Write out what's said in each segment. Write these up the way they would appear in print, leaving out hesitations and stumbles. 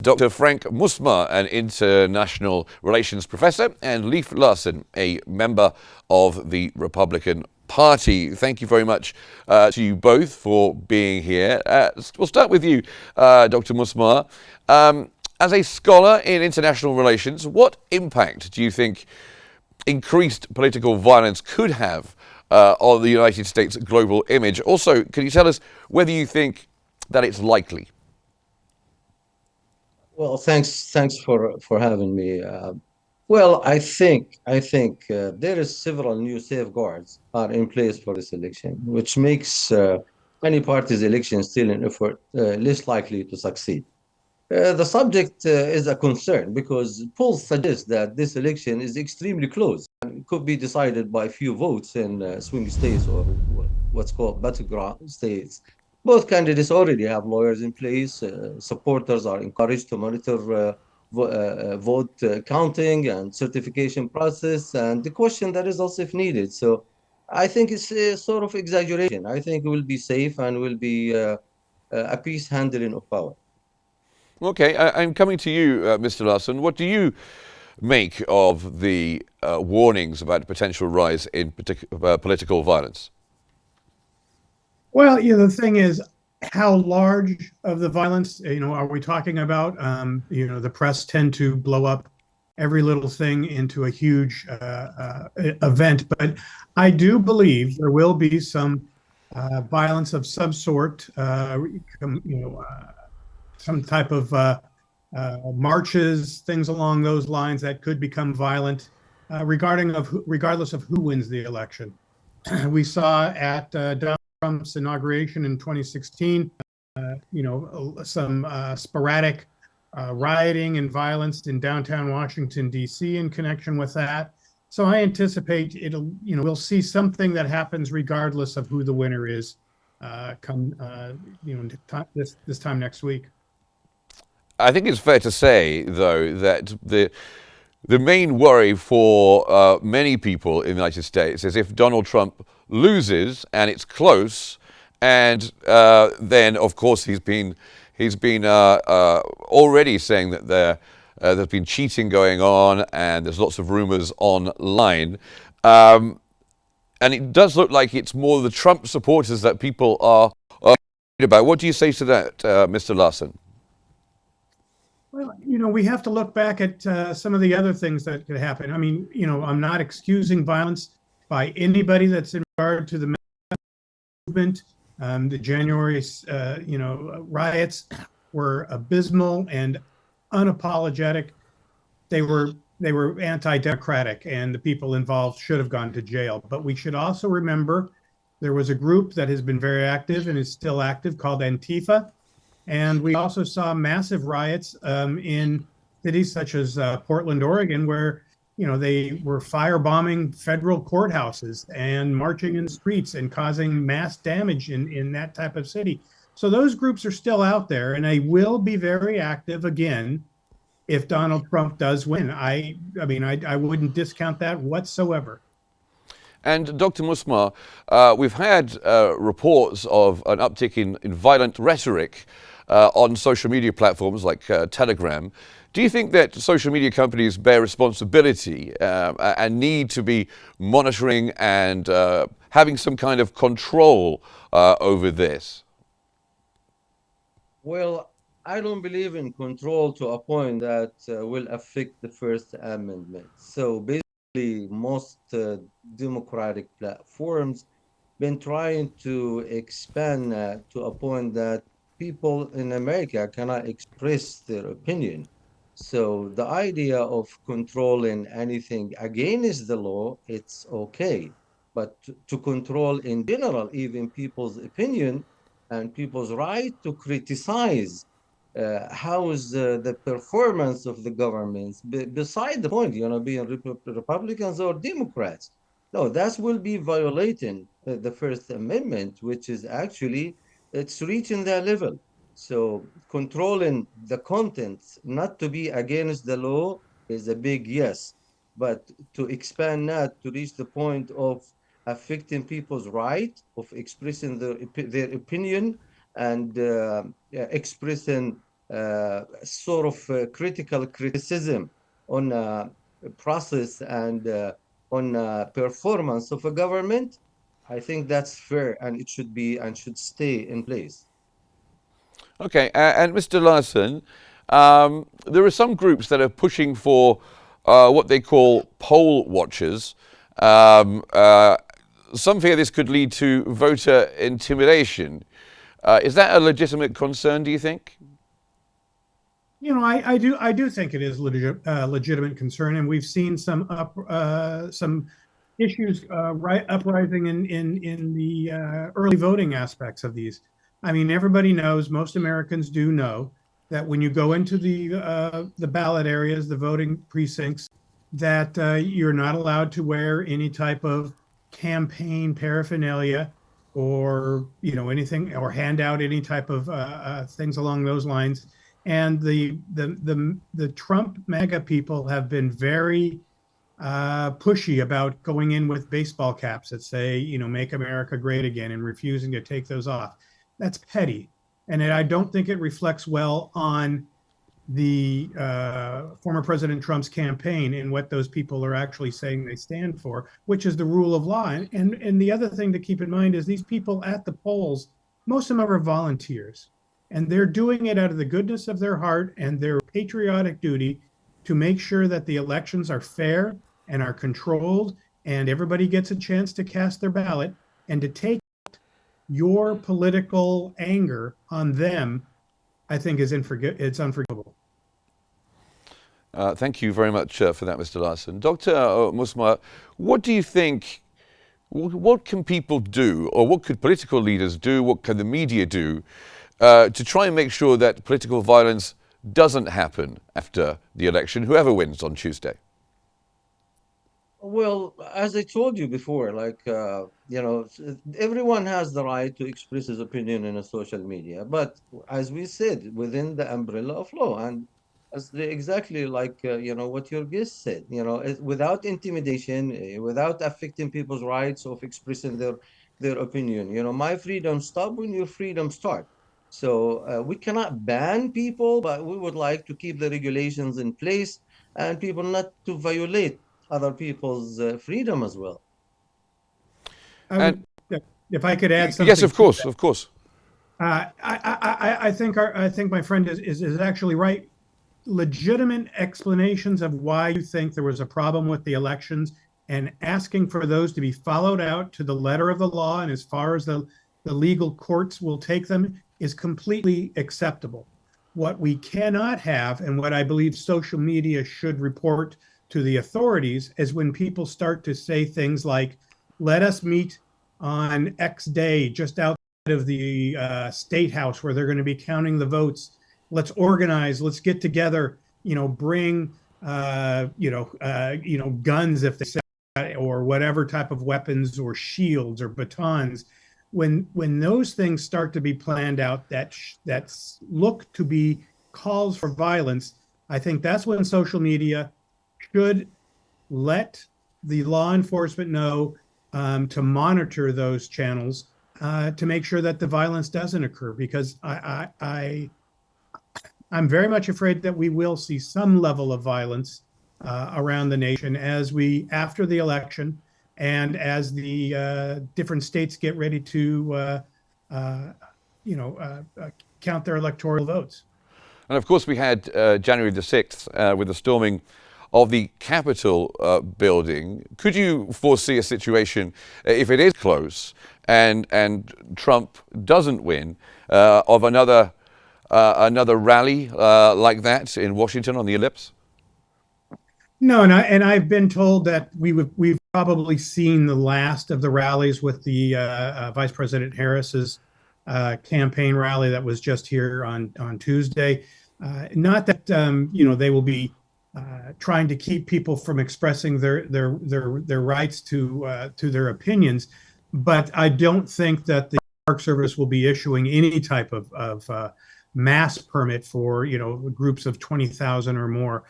Dr. Frank Musma, an international relations professor, and Leif Larson, a member of the Republican Party. Thank you very much to you both for being here. We'll start with you, Dr. Musma. As a scholar in international relations, what impact do you think increased political violence could have on the United States' global image? Also, can you tell us whether you think that it's likely? Well, thanks for having me. Well, I think there is several new safeguards are in place for this election, which makes any party's election still an effort less likely to succeed. The subject is a concern because polls suggest that this election is extremely close and could be decided by few votes in swing states or what's called battleground states. Both candidates already have lawyers in place. Supporters are encouraged to monitor vote counting and certification process and the question the results if needed. So I think it's a sort of exaggeration. I think it will be safe and will be a peace handling of power. Okay, I'm coming to you, Mr. Larson. What do you make of the warnings about potential rise in political violence? Well, the thing is, how large of the violence, are we talking about? The press tend to blow up every little thing into a huge event, but I do believe there will be some violence of some sort, some type of marches, things along those lines that could become violent, regardless of who wins the election. We saw at Donald Trump's inauguration in 2016, some sporadic rioting and violence in downtown Washington, D.C. in connection with that. So I anticipate we'll see something that happens regardless of who the winner is come, this time next week. I think it's fair to say, though, that the main worry for many people in the United States is if Donald Trump loses and it's close, and then of course he's been already saying that there's been cheating going on and there's lots of rumors online, and it does look like it's more the Trump supporters that people are worried about. What do you say to that, Mr. Larson? Well, we have to look back at some of the other things that could happen. I mean, I'm not excusing violence by anybody that's in regard to the movement. The January, riots were abysmal and unapologetic. They were anti-democratic, and the people involved should have gone to jail. But we should also remember there was a group that has been very active and is still active called Antifa. And we also saw massive riots in cities such as Portland, Oregon, where they were firebombing federal courthouses and marching in the streets and causing mass damage in that type of city. So those groups are still out there, and they will be very active again if Donald Trump does win. I wouldn't discount that whatsoever. And Dr. Musma, we've had reports of an uptick in violent rhetoric on social media platforms like Telegram. Do you think that social media companies bear responsibility and need to be monitoring and having some kind of control over this? Well, I don't believe in control to a point that will affect the First Amendment. So basically, most democratic platforms been trying to expand to a point that people in America cannot express their opinion. So the idea of controlling anything against the law, it's okay. But to control in general, even people's opinion and people's right to criticize how is the performance of the governments, beside the point, being Republicans or Democrats. No, that will be violating the First Amendment, which is actually, it's reaching that level. So controlling the contents, not to be against the law, is a big yes. But to expand that to reach the point of affecting people's right of expressing their opinion and expressing sort of critical criticism on process and on performance of a government, I think that's fair and it should be and should stay in place. Okay, and Mr. Larson, there are some groups that are pushing for what they call poll watchers. Um, uh, some fear this could lead to voter intimidation. Is that a legitimate concern, do you think? I do think it is legitimate concern, and we've seen some issues uprising in the early voting aspects of these. I mean, everybody knows, most Americans do know that when you go into the ballot areas, the voting precincts, that you're not allowed to wear any type of campaign paraphernalia or anything, or hand out any type of things along those lines. And the Trump MAGA people have been very pushy about going in with baseball caps that say, "Make America Great Again," and refusing to take those off. That's petty, and I don't think it reflects well on the former President Trump's campaign and what those people are actually saying they stand for, which is the rule of law. And the other thing to keep in mind is these people at the polls, most of them are volunteers, and they're doing it out of the goodness of their heart and their patriotic duty to make sure that the elections are fair and are controlled and everybody gets a chance to cast their ballot. And to take your political anger on them, I think it's unforgivable. Thank you very much for that, Mr. Larson. Dr. Musma, what do you think, what can people do, or what could political leaders do, what can the media do to try and make sure that political violence doesn't happen after the election, whoever wins on Tuesday? Well, as I told you before, everyone has the right to express his opinion in a social media, but as we said, within the umbrella of law, and exactly like what your guest said, without intimidation, without affecting people's rights of expressing their opinion. My freedom stop when your freedom start. So we cannot ban people, but we would like to keep the regulations in place and people not to violate other people's freedom as well. I And would, if I could add yes, something of to course, that. of course. I think my friend is actually right. Legitimate explanations of why you think there was a problem with the elections and asking for those to be followed out to the letter of the law and as far as the legal courts will take them is completely acceptable. What we cannot have, and what I believe social media should report to the authorities, is when people start to say things like, "Let us meet on X day just outside of the state house where they're going to be counting the votes. Let's organize. Let's get together. Bring guns if they say, or whatever type of weapons or shields or batons." When those things start to be planned out that look to be calls for violence, I think that's when social media should let the law enforcement know to monitor those channels to make sure that the violence doesn't occur. Because I'm very much afraid that we will see some level of violence around the nation after the election, and as the different states get ready to, count their electoral votes. And of course, we had January the 6th with the storming of the Capitol building. Could you foresee a situation, if it is close and Trump doesn't win, of another rally like that in Washington on the Ellipse? No, and I've been told that we've probably seen the last of the rallies with the Vice President Harris's campaign rally that was just here on Tuesday. Not that they will be trying to keep people from expressing their rights to their opinions, but I don't think that the Park Service will be issuing any type of mass permit for groups of 20,000 or more.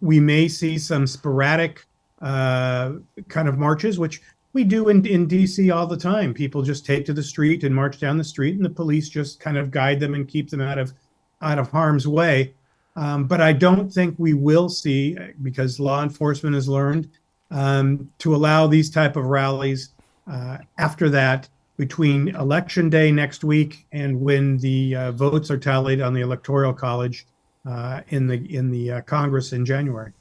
We may see some sporadic kind of marches, which we do in DC all the time. People just take to the street and march down the street, and the police just kind of guide them and keep them out out of harm's way. But I don't think we will see, because law enforcement has learned to allow these type of rallies after that, between election day next week and when the votes are tallied on the Electoral College in the Congress in January.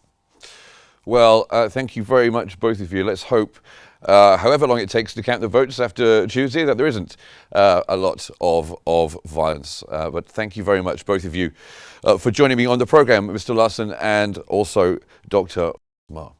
Well, thank you very much, both of you. Let's hope, however long it takes to count the votes after Tuesday, that there isn't a lot of violence. But thank you very much, both of you, for joining me on the program, Mr. Larson and also Dr. Ma.